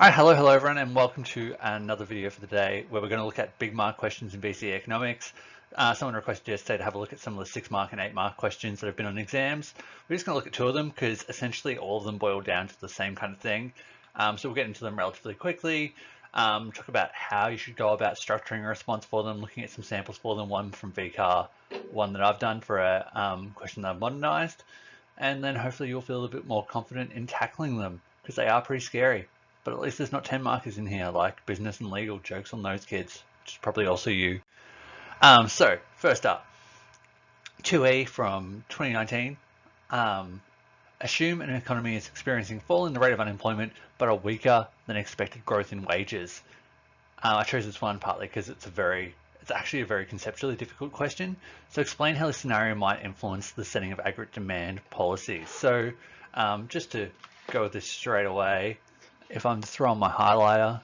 All right, hello everyone, and welcome to another video for the day where we're going to look at big mark questions in BCE economics. Someone requested yesterday to have a look at some of the 6 mark and 8 mark questions that have been on exams. We're just going to look at 2 of them because essentially all of them boil down to the same kind of thing. So we'll get into them relatively quickly, talk about how you should go about structuring a response for them, looking at some samples for them, one from VCAR, one that I've done for a question that I've modernized, and then hopefully you'll feel a bit more confident in tackling them because they are pretty scary. But at least there's not 10 markers in here like business and legal. Jokes on those kids, which is probably also you. So first up, 2E from 2019. Assume an economy is experiencing fall in the rate of unemployment, but a weaker than expected growth in wages. I chose this one partly because it's actually a very conceptually difficult question. So explain how this scenario might influence the setting of aggregate demand policies. So just to go with this straight away, if I'm to throw on my highlighter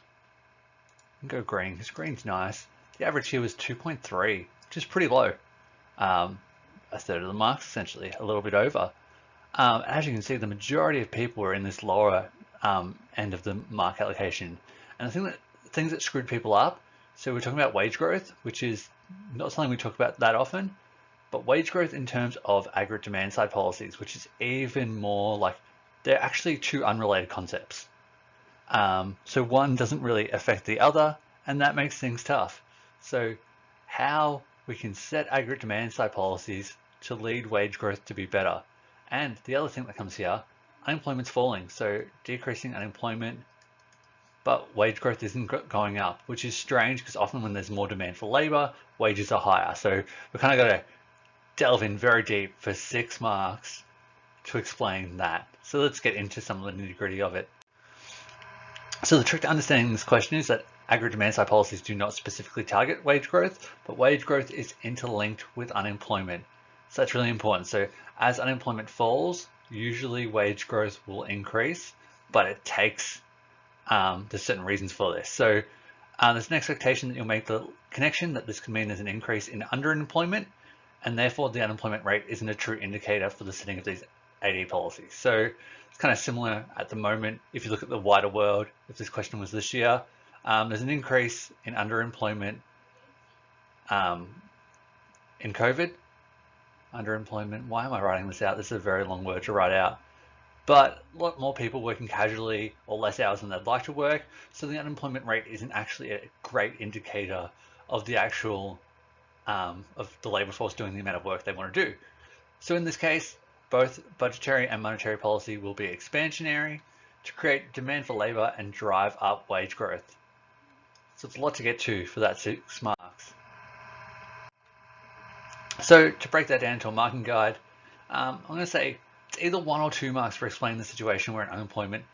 and go green, because green's nice, the average here was 2.3, which is pretty low. A third of the marks, essentially, a little bit over. As you can see, the majority of people are in this lower end of the mark allocation. And I think that things that screwed people up, so we're talking about wage growth, which is not something we talk about that often, but wage growth in terms of aggregate demand side policies, which is even more like, they're actually 2 unrelated concepts. So one doesn't really affect the other, and that makes things tough. So how we can set aggregate demand side policies to lead wage growth to be better. And the other thing that comes here, unemployment's falling, so decreasing unemployment, but wage growth isn't going up, which is strange because often when there's more demand for labor, wages are higher. So we kind of got to delve in very deep for 6 marks to explain that. So let's get into some of the nitty-gritty of it. So the trick to understanding this question is that aggregate demand side policies do not specifically target wage growth, but wage growth is interlinked with unemployment. So that's really important. So as unemployment falls, usually wage growth will increase, but it takes, there's certain reasons for this. So there's an expectation that you'll make the connection that this could mean there's an increase in underemployment, and therefore the unemployment rate isn't a true indicator for the setting of these AD policies. So it's kind of similar at the moment. If you look at the wider world, if this question was this year, there's an increase in underemployment in COVID. Underemployment, why am I writing this out? This is a very long word to write out. But a lot more people working casually or less hours than they'd like to work. So the unemployment rate isn't actually a great indicator of the actual, of the labor force doing the amount of work they want to do. So in this case, both budgetary and monetary policy will be expansionary to create demand for labor and drive up wage growth. So it's a lot to get to for that 6 marks. So to break that down to a marking guide, I'm going to say it's either 1 or 2 marks for explaining the situation where unemployment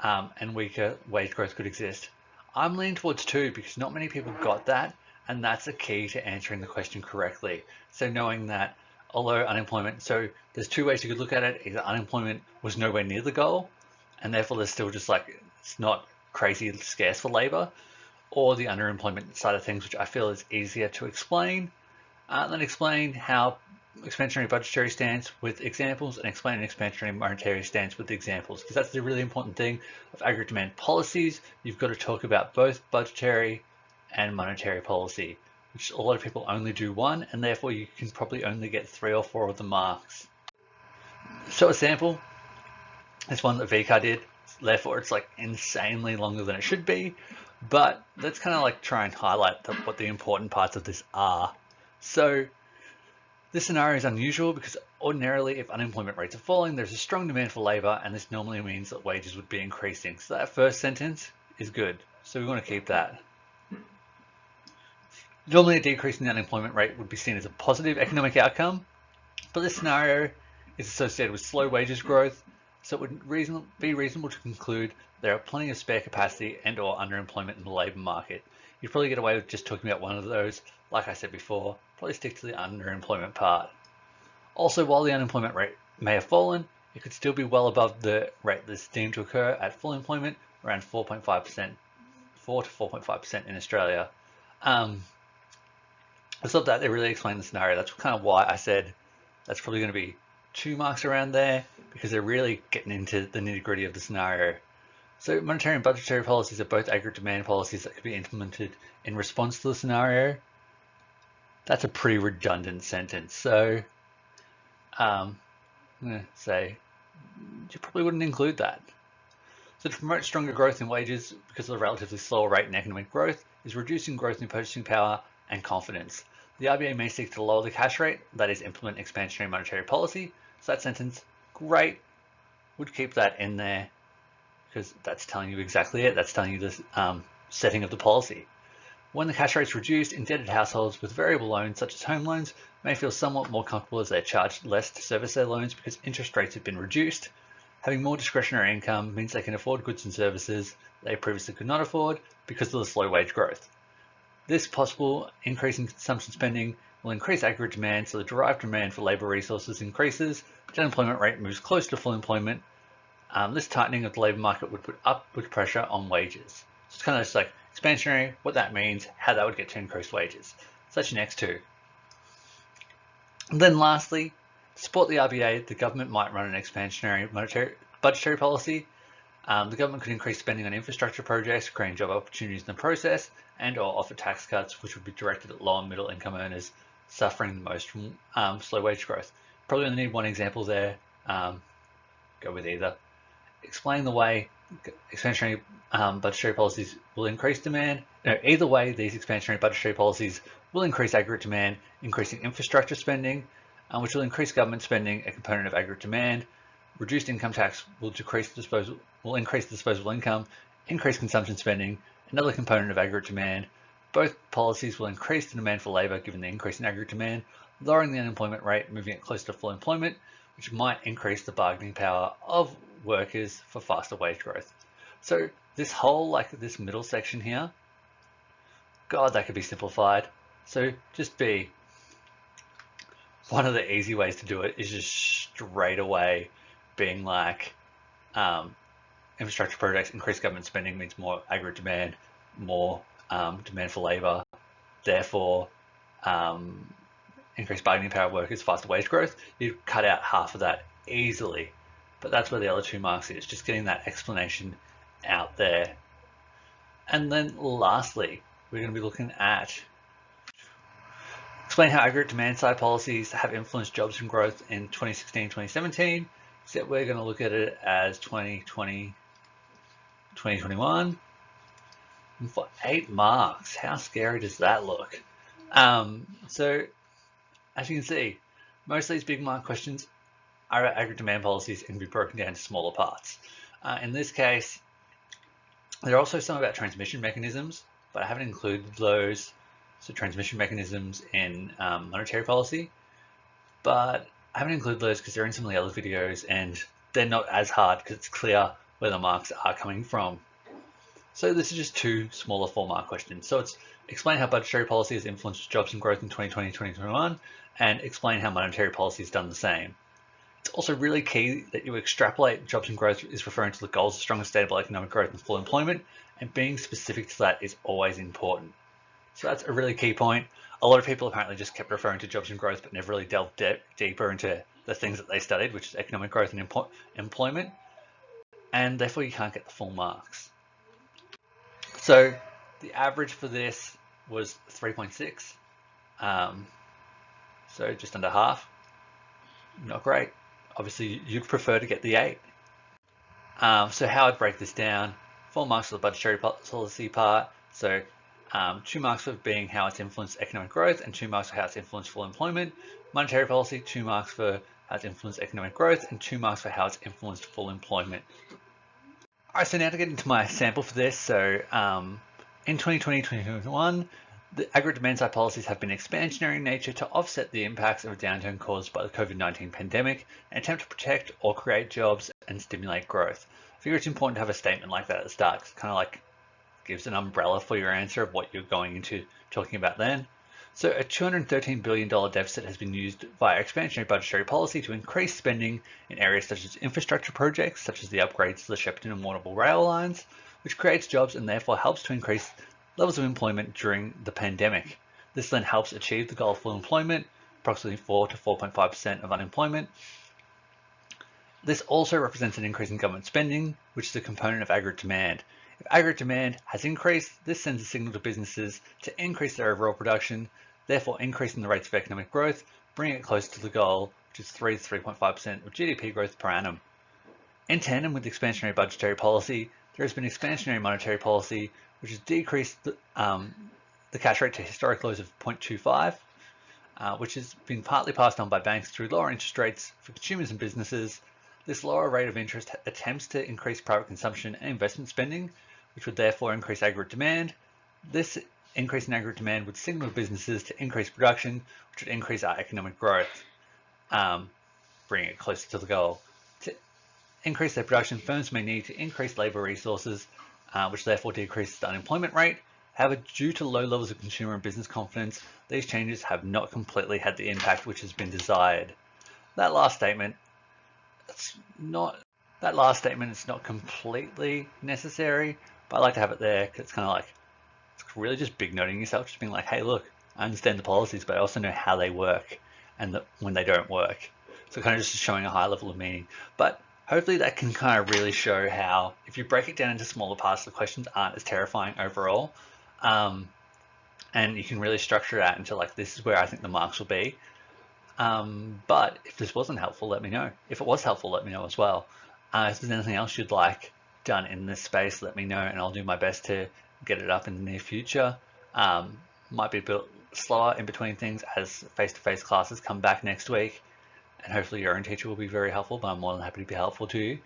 and weaker wage growth could exist. I'm leaning towards 2 because not many people got that, and that's a key to answering the question correctly. So knowing that although unemployment, so there's 2 ways you could look at it. Either unemployment was nowhere near the goal, and therefore there's still just like, it's not crazy scarce for labor, or the underemployment side of things, which I feel is easier to explain. Then explain how expansionary budgetary stance with examples, and explain an expansionary monetary stance with examples, because that's the really important thing of aggregate demand policies. You've got to talk about both budgetary and monetary policy, which a lot of people only do one, and therefore you can probably only get 3 or 4 of the marks. So a sample, this one that VCAR did, therefore it's like insanely longer than it should be, but let's kind of like try and highlight what the important parts of this are. So this scenario is unusual because ordinarily if unemployment rates are falling, there's a strong demand for labor, and this normally means that wages would be increasing. So that first sentence is good. So we want to keep that. Normally a decrease in the unemployment rate would be seen as a positive economic outcome, but this scenario is associated with slow wages growth, so it would be reasonable to conclude there are plenty of spare capacity and or underemployment in the labour market. You'd probably get away with just talking about one of those. Like I said before, probably stick to the underemployment part. Also, while the unemployment rate may have fallen, it could still be well above the rate that's deemed to occur at full employment, around 4.5%, 4 to 4.5% in Australia. I thought that they really explained the scenario. That's kind of why I said that's probably going to be 2 marks around there, because they're really getting into the nitty-gritty of the scenario. So monetary and budgetary policies are both aggregate demand policies that could be implemented in response to the scenario. That's a pretty redundant sentence. So I'm going to say you probably wouldn't include that. So to promote stronger growth in wages because of the relatively slower rate in economic growth is reducing growth in purchasing power and confidence. The RBA may seek to lower the cash rate, that is implement expansionary monetary policy. So that sentence, great, would keep that in there because that's telling you exactly it. That's telling you the setting of the policy. When the cash rate is reduced, indebted households with variable loans, such as home loans, may feel somewhat more comfortable as they're charged less to service their loans because interest rates have been reduced. Having more discretionary income means they can afford goods and services they previously could not afford because of the slow wage growth. This possible increase in consumption spending will increase aggregate demand, so the derived demand for labour resources increases, the unemployment rate moves close to full employment. This tightening of the labour market would put upward pressure on wages. So it's kind of just like expansionary, what that means, how that would get to increased wages. So that's your next two. And then lastly, to support the RBA, the government might run an expansionary budgetary policy. The government could increase spending on infrastructure projects, creating job opportunities in the process, and or offer tax cuts, which would be directed at low and middle income earners suffering the most from slow wage growth. Probably only need one example there. Go with either. Explain the way expansionary budgetary policies will increase demand. No, either way, these expansionary budgetary policies will increase aggregate demand, increasing infrastructure spending, which will increase government spending, a component of aggregate demand. Reduced income tax will increase disposable income, increase consumption spending, another component of aggregate demand. Both policies will increase the demand for labour given the increase in aggregate demand, lowering the unemployment rate, moving it closer to full employment, which might increase the bargaining power of workers for faster wage growth. So this whole, this middle section here, God, that could be simplified. So just be, one of the easy ways to do it is just straight away being like, infrastructure projects, increased government spending means more aggregate demand, more demand for labour, therefore increased bargaining power of workers, faster wage growth. You cut out half of that easily, but that's where the other 2 marks is, just getting that explanation out there. And then lastly, we're going to be looking at explain how aggregate demand side policies have influenced jobs and growth in 2016-2017. Except we're going to look at it as 2020, 2021. And for 8 marks, how scary does that look? So as you can see, most of these big mark questions are aggregate demand policies and can be broken down to smaller parts. In this case, there are also some about transmission mechanisms, but I haven't included those. So transmission mechanisms in monetary policy, but I haven't included those because they're in some of the other videos and they're not as hard because it's clear where the marks are coming from. So this is just 2 smaller 4 mark questions. So it's explain how budgetary policy has influenced jobs and growth in 2020-2021 and explain how monetary policy has done the same. It's also really key that you extrapolate jobs and growth is referring to the goals of strong and stable economic growth and full employment, and being specific to that is always important. So that's a really key point. A lot of people apparently just kept referring to jobs and growth, but never really delved deeper into the things that they studied, which is economic growth and employment, and therefore you can't get the full marks. So the average for this was 3.6, so just under half. Not great. Obviously, you'd prefer to get the 8. So how I'd break this down: 4 marks for the budgetary policy part. So 2 marks for being how it's influenced economic growth, and 2 marks for how it's influenced full employment. Monetary policy, 2 marks for how it's influenced economic growth, and 2 marks for how it's influenced full employment. All right, so now to get into my sample for this. So in 2020-2021, the aggregate demand side policies have been expansionary in nature to offset the impacts of a downturn caused by the COVID-19 pandemic and attempt to protect or create jobs and stimulate growth. I figure it's important to have a statement like that at the start, because it kind of like gives an umbrella for your answer of what you're going into talking about then. So a $213 billion deficit has been used via expansionary budgetary policy to increase spending in areas such as infrastructure projects, such as the upgrades to the Shepparton and Warrnambool rail lines, which creates jobs and therefore helps to increase levels of employment during the pandemic. This then helps achieve the goal of full employment, approximately 4 to 4.5% of unemployment. This also represents an increase in government spending, which is a component of aggregate demand. If aggregate demand has increased, this sends a signal to businesses to increase their overall production, therefore increasing the rates of economic growth, bringing it closer to the goal, which is 3 to 3.5% of GDP growth per annum. In tandem with expansionary budgetary policy, there has been expansionary monetary policy, which has decreased the cash rate to historic lows of 0.25, which has been partly passed on by banks through lower interest rates for consumers and businesses. This lower rate of interest attempts to increase private consumption and investment spending, which would therefore increase aggregate demand. This increase in aggregate demand would signal businesses to increase production, which would increase our economic growth, bringing it closer to the goal. To increase their production, firms may need to increase labor resources, which therefore decreases the unemployment rate. However, due to low levels of consumer and business confidence, these changes have not completely had the impact which has been desired. That last statement is not completely necessary, but I like to have it there because it's kind of like, it's really just big noting yourself, just being like, hey, look, I understand the policies, but I also know how they work and when they don't work. So kind of just showing a high level of meaning. But hopefully that can kind of really show how, if you break it down into smaller parts, the questions aren't as terrifying overall. And you can really structure that into like, this is where I think the marks will be. But if this wasn't helpful, let me know. If it was helpful, let me know as well. If there's anything else you'd like done in this space, let me know, and I'll do my best to get it up in the near future. Might be a bit slower in between things as face-to-face classes come back next week, and hopefully your own teacher will be very helpful, but I'm more than happy to be helpful to you.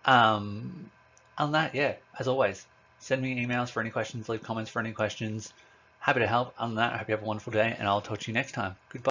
On that, yeah, as always, send me emails for any questions, leave comments for any questions. Happy to help. On that, I hope you have a wonderful day, and I'll talk to you next time. Goodbye.